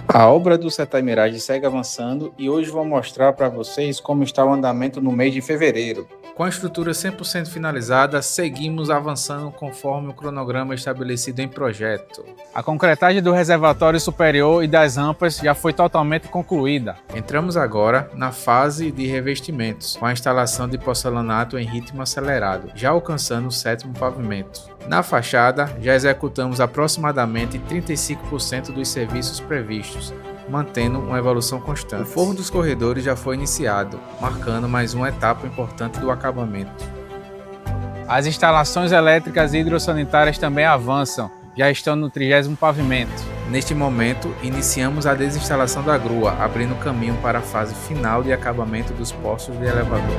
A obra do Seta Mirage segue avançando e hoje vou mostrar para vocês como está o andamento no mês de fevereiro. Com a estrutura 100% finalizada, seguimos avançando conforme o cronograma estabelecido em projeto. A concretagem do reservatório superior e das rampas já foi totalmente concluída. Entramos agora na fase de revestimentos, com a instalação de porcelanato em ritmo acelerado, já alcançando o 7º pavimento. Na fachada, já executamos aproximadamente 35% dos serviços previstos, mantendo uma evolução constante. O forro dos corredores já foi iniciado, marcando mais uma etapa importante do acabamento. As instalações elétricas e hidrossanitárias também avançam, já estão no 30º pavimento. Neste momento, iniciamos a desinstalação da grua, abrindo caminho para a fase final de acabamento dos postos de elevador.